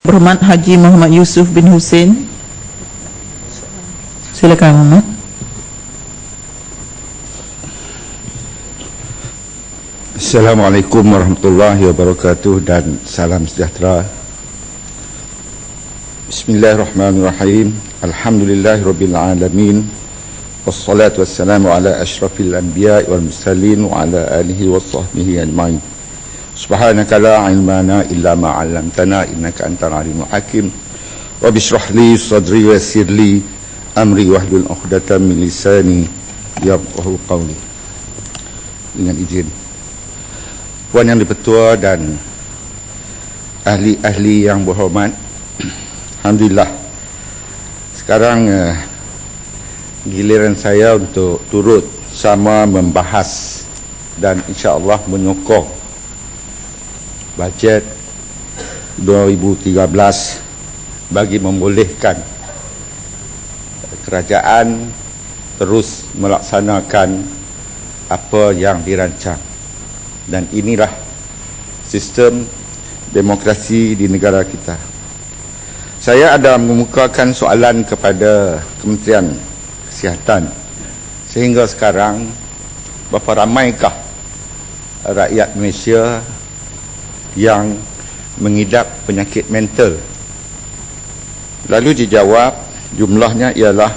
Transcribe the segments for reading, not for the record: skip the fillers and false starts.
Berhormat Haji Muhammad Yusuf bin Hussein. Silakan Muhammad. Assalamualaikum warahmatullahi wabarakatuh dan salam sejahtera. Bismillahirrahmanirrahim. Alhamdulillahirabbil alamin. Wassalatu wassalamu ala asyrafil anbiya'i wal mursalin wa ala alihi washabbihi ajmain. Subhanaka la ilma lana illa ma 'allamtana innaka antal alimul hakim. Rabbi shrah li sadri wa yassir li amri wahlul 'uqdatam min lisani yafqahu qawli. Dengan izin Puan Yang Dipertua dan ahli-ahli yang berhormat, alhamdulillah sekarang giliran saya untuk turut sama membahas dan insya-Allah menyokong bajet 2013 bagi membolehkan kerajaan terus melaksanakan apa yang dirancang, dan inilah sistem demokrasi di negara kita. Saya ada mengemukakan soalan kepada Kementerian Kesihatan, sehingga sekarang berapa ramaikah rakyat Malaysia yang mengidap penyakit mental? Lalu dijawab jumlahnya ialah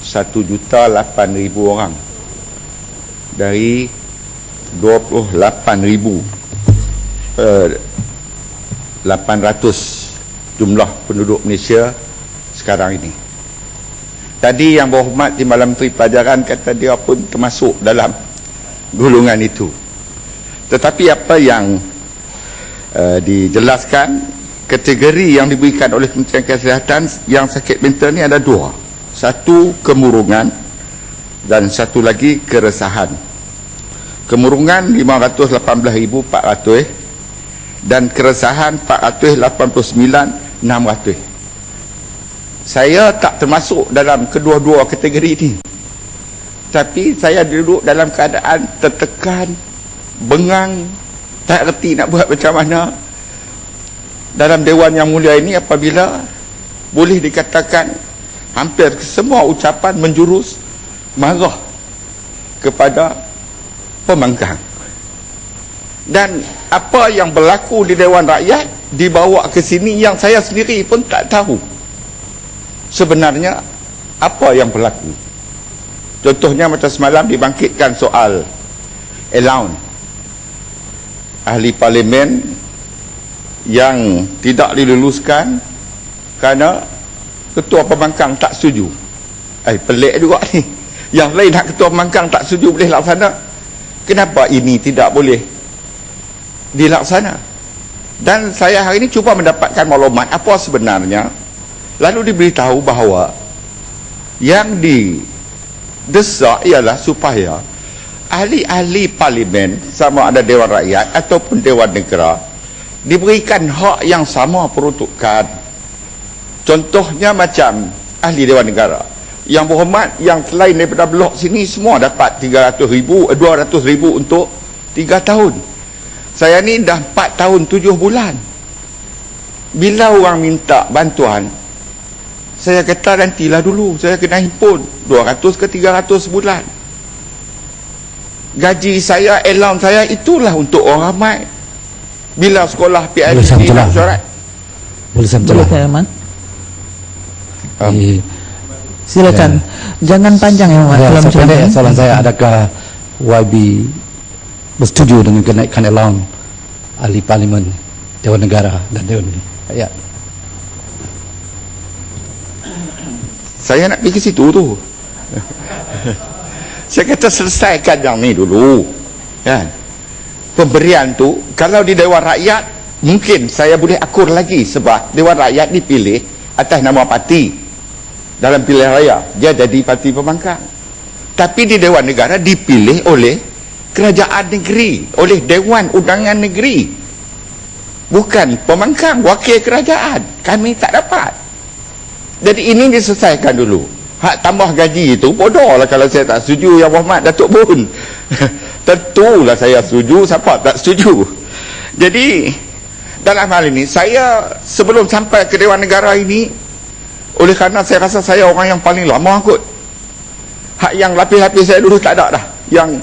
1,800,000 orang dari 28,800 jumlah penduduk Malaysia sekarang ini. Tadi Yang Berhormat Timbalan Menteri Pelajaran kata dia pun termasuk dalam golongan itu. Tetapi apa yang dijelaskan, kategori yang diberikan oleh Kementerian Kesihatan yang sakit mental ni ada dua. Satu kemurungan dan satu lagi keresahan. Kemurungan 518,400 dan keresahan 489,600. Saya tak termasuk dalam kedua-dua kategori ini, tapi saya duduk dalam keadaan tertekan, bengang, tak reti nak buat macam mana dalam Dewan Yang Mulia ini apabila boleh dikatakan hampir semua ucapan menjurus marah kepada pembangkang. Dan apa yang berlaku di Dewan Rakyat dibawa ke sini yang saya sendiri pun tak tahu sebenarnya apa yang berlaku. Contohnya macam semalam dibangkitkan soal allowance ahli parlimen yang tidak diluluskan kerana ketua pembangkang tak setuju. Pelik juga ni. Yang lain hak ketua pembangkang tak setuju boleh laksana, kenapa ini tidak boleh dilaksana? Dan saya hari ini cuba mendapatkan maklumat apa sebenarnya, lalu diberitahu bahawa yang didesak ialah supaya ahli-ahli parlimen, sama ada Dewan Rakyat ataupun Dewan Negara, diberikan hak yang sama peruntukan. Contohnya macam ahli Dewan Negara yang berhormat, yang selain daripada blok sini semua dapat 200,000 untuk 3 tahun. Saya ni dah 4 tahun 7 bulan. Bila orang minta bantuan, saya kata nantilah dulu, saya kena himpun 200 ke 300 sebulan. Gaji saya, allowance saya itulah untuk orang ramai. Bila sekolah PhD nak syarat. Boleh saya silakan. Jangan panjang ya Muhammad. Soalan saya, adakah YB bersetuju dengan kenaikan allowance ahli parlimen, Dewan Negara dan Dewan Rakyat? Saya nak pergi ke situ tu. Saya kata selesaikan yang ni dulu, kan? Pemberian tu kalau di Dewan Rakyat mungkin saya boleh akur lagi, sebab Dewan Rakyat dipilih atas nama parti dalam pilihan raya, dia jadi parti pembangkang. Tapi di Dewan Negara dipilih oleh kerajaan negeri, oleh Dewan Undangan Negeri, bukan pembangkang, wakil kerajaan. Kami tak dapat. Jadi ini diselesaikan dulu. Hak tambah gaji itu bodoh lah kalau saya tak setuju. Yang Berhormat Datuk Bun tentulah saya setuju, siapa tak setuju. Jadi dalam hal ini, saya sebelum sampai ke Dewan Negara ini, oleh kerana saya rasa saya orang yang paling lama kot. Hak yang lapis-lapis saya dulu tak ada dah. Yang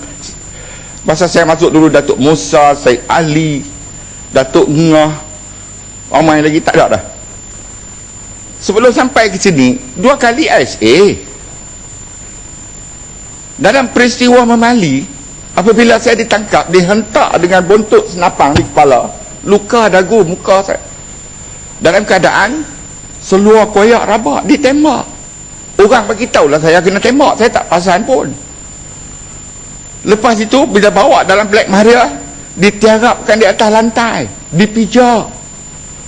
masa saya masuk dulu, Datuk Musa, Syed Ali, Datuk Ngah, ramai lagi tak ada dah. Sebelum sampai ke sini, 2 kali ISA. Dalam peristiwa Memali, apabila saya ditangkap, dihentak dengan buntut senapang di kepala, luka dagu muka saya. Dalam keadaan seluar koyak rabak, ditembak. Orang beritahulah saya kena tembak, saya tak perasan pun. Lepas itu, bila bawa dalam Black Maria, ditiarapkan di atas lantai, dipijak,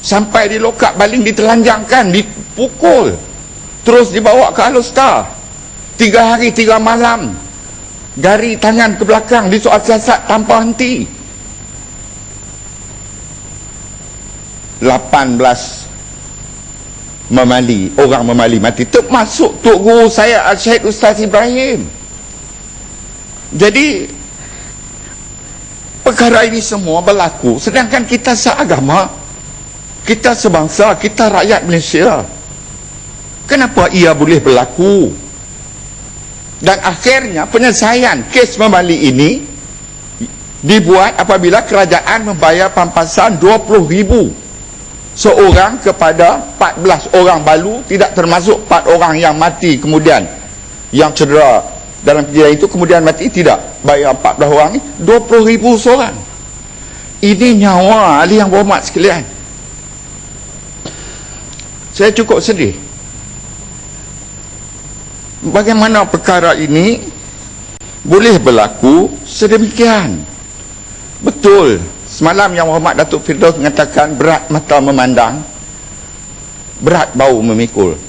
sampai di lokap baling, ditelanjangkan, dipukul, terus dibawa ke Alustar. 3 hari 3 malam, gari tangan ke belakang, disoal siasat tanpa henti. 18 Memali, orang Memali mati, termasuk Tok Guru saya Al-Syed Ustaz Ibrahim. Jadi perkara ini semua berlaku sedangkan kita seagama, kita sebangsa, kita rakyat Malaysia. Kenapa ia boleh berlaku? Dan akhirnya penyelesaian kes Memali ini dibuat apabila kerajaan membayar pampasan 20,000 seorang kepada 14 orang balu, tidak termasuk 4 orang yang mati kemudian, yang cedera dalam kejadian itu kemudian mati, tidak bayar 14 orang ni 20,000 seorang. Ini nyawa ahli yang berhormat sekalian. Saya cukup sedih bagaimana perkara ini boleh berlaku sedemikian. Betul, semalam Yang Berhormat Datuk Firdaus mengatakan berat mata memandang, berat bau memikul.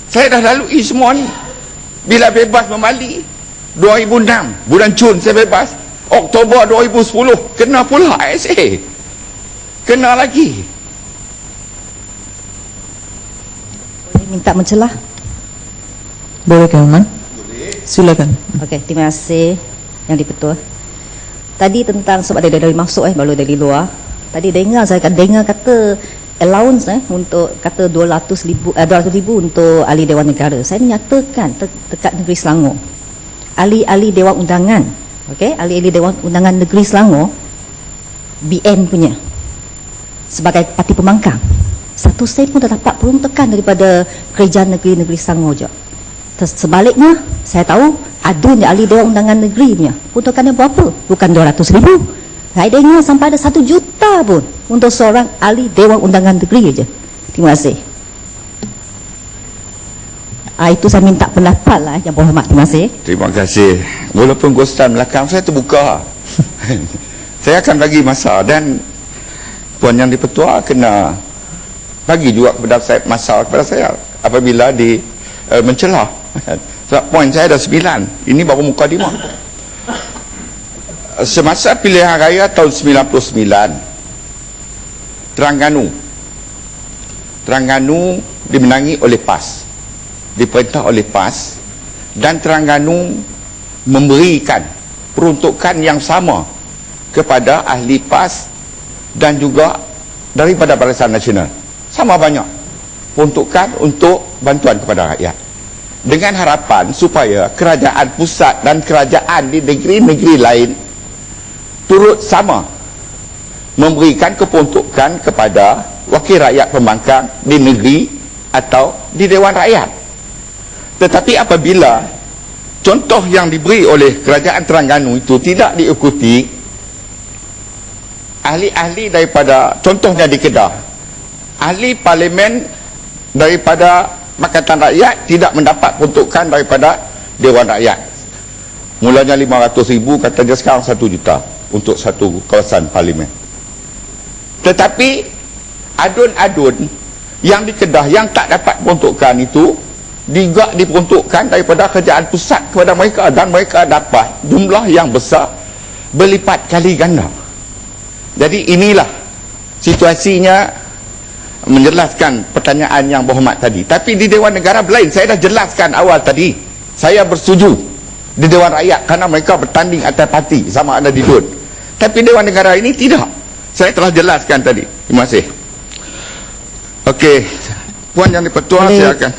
Saya dah lalui semua ni. Bila bebas Memali 2006, bulan Jun saya bebas. Oktober 2010 kena pula ISA, kena lagi. Boleh minta mencelah? Boleh ke Iman? Silakan. Okey, terima kasih Yang di-Pertua. Tadi tentang sebab dia dari masuk baru dari luar. Tadi saya dengar kata allowance untuk kata 200,000 untuk ahli Dewan Negara. Saya nyatakan dekat Negeri Selangor. Ahli Dewan Undangan, okey, ahli Dewan Undangan Negeri Selangor BN punya sebagai parti pembangkang. Satu sen pun tak dapat peruntukan daripada kerajaan negeri Selangor je. Sebaliknya, saya tahu adun ahli Dewan Undangan Negeri punya peruntukannya berapa? Bukan 200,000. Saya dengar sampai ada 1 juta pun untuk seorang ahli Dewan Undangan Negeri aja. Terima kasih. Itu saya minta pendapat lah Yang Berhormat. Terima kasih. Terima kasih. Walaupun Gostan belakang saya terbuka. Saya akan bagi masa, dan Puan Yang di-Pertua kena bagi juga kepada saya masa kepada saya apabila mencelah. Sebab poin saya ada 9. Ini baru mukadimah. Semasa pilihan raya tahun 99, Terengganu dimenangi oleh PAS, diperintah oleh PAS, dan Terengganu memberikan peruntukan yang sama kepada ahli PAS dan juga daripada Barisan Nasional, sama banyak peruntukan untuk bantuan kepada rakyat, dengan harapan supaya kerajaan pusat dan kerajaan di negeri-negeri lain turut sama memberikan keperuntukan kepada wakil rakyat pembangkang di negeri atau di Dewan Rakyat. Tetapi apabila contoh yang diberi oleh kerajaan Terengganu itu tidak diikuti, ahli-ahli daripada, contohnya di Kedah, ahli parlimen daripada Pakatan Rakyat tidak mendapat peruntukan daripada Dewan Rakyat. Mulanya 500,000, kata dia sekarang 1 juta untuk satu kawasan parlimen. Tetapi adun-adun yang di Kedah yang tak dapat peruntukan itu juga diperuntukkan daripada kerajaan pusat kepada mereka, dan mereka dapat jumlah yang besar, berlipat kali ganda. Jadi inilah situasinya, menjelaskan pertanyaan Yang Berhormat tadi. Tapi di Dewan Negara berlain. Saya dah jelaskan awal tadi, saya bersetuju di Dewan Rakyat kerana mereka bertanding atas parti sama ada di DUN. Tapi Dewan Negara ini tidak. Saya telah jelaskan tadi. Terima kasih. Okey, Puan Yang di-Pertua, Boleh saya akan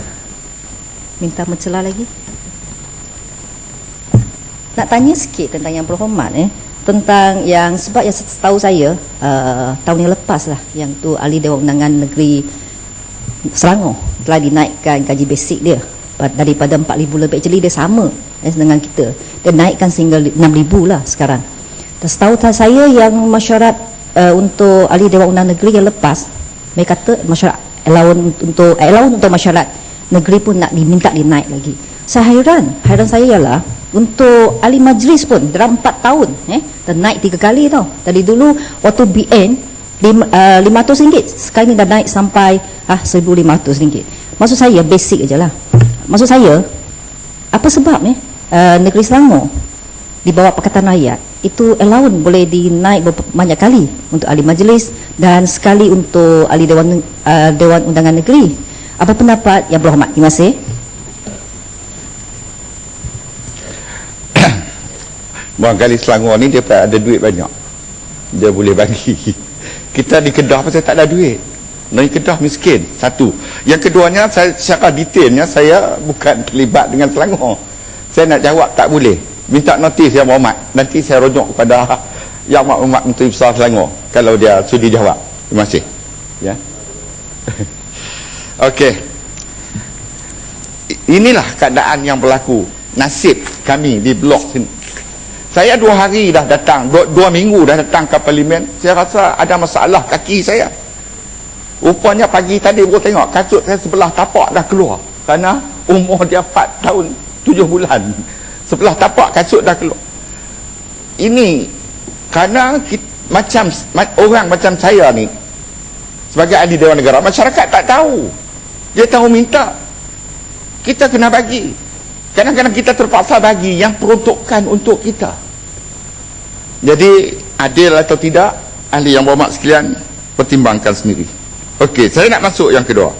minta mencela lagi. Nak tanya sikit tentang yang berhormat tentang yang, sebab yang setahu saya tahun yang lepas lah, yang tu ahli Dewan Undangan Negeri Selangor telah dinaikkan gaji basic dia daripada 4,000 lebih. Actually dia sama dengan kita, dia naikkan sehingga 6,000 lah sekarang. Dan setahu saya yang masyarakat untuk ahli Dewan Undangan Negeri yang lepas, mereka kata masyarakat allowance untuk masyarakat negeri pun nak diminta dinaik lagi. Saya hairan saya ialah untuk ahli majlis pun dalam 4 tahun dah naik 3 kali tau. Tadi dulu waktu BN RM500, sekarang ni dah naik sampai RM1,500. Maksud saya basic je lah. Maksud saya, apa sebab negeri Selangor di bawah Pakatan Rakyat itu allowance boleh dinaik banyak kali untuk ahli majlis dan sekali untuk ahli Dewan Undangan Negeri. Apa pendapat Yang Berhormat? Terima kasih. barangkali Selangor ni dia ada duit banyak, dia boleh bagi. Kita di Kedah pasal tak ada duit, di Kedah miskin. Satu. Yang keduanya, saya secara detailnya saya bukan terlibat dengan Selangor, saya nak jawab tak boleh. Minta notis Yang Berhormat, nanti saya rujuk kepada Yang Berhormat Menteri Besar Selangor kalau dia sudi jawab. Terima kasih ya. Okey, inilah keadaan yang berlaku, nasib kami di blok sini. Saya 2 hari dah datang, 2 minggu dah datang ke parlimen. Saya rasa ada masalah kaki saya. Rupanya pagi tadi baru tengok kasut saya sebelah tapak dah keluar, kerana umur dia 4 tahun 7 bulan. Sebelah tapak kasut dah keluar. Ini kerana orang macam saya ni sebagai ahli Dewan Negara, masyarakat tak tahu. Dia tahu minta, kita kena bagi. Kadang-kadang kita terpaksa bagi yang peruntukan untuk kita. Jadi adil atau tidak, ahli Yang Berhormat sekalian pertimbangkan sendiri. Okey, saya nak masuk yang kedua.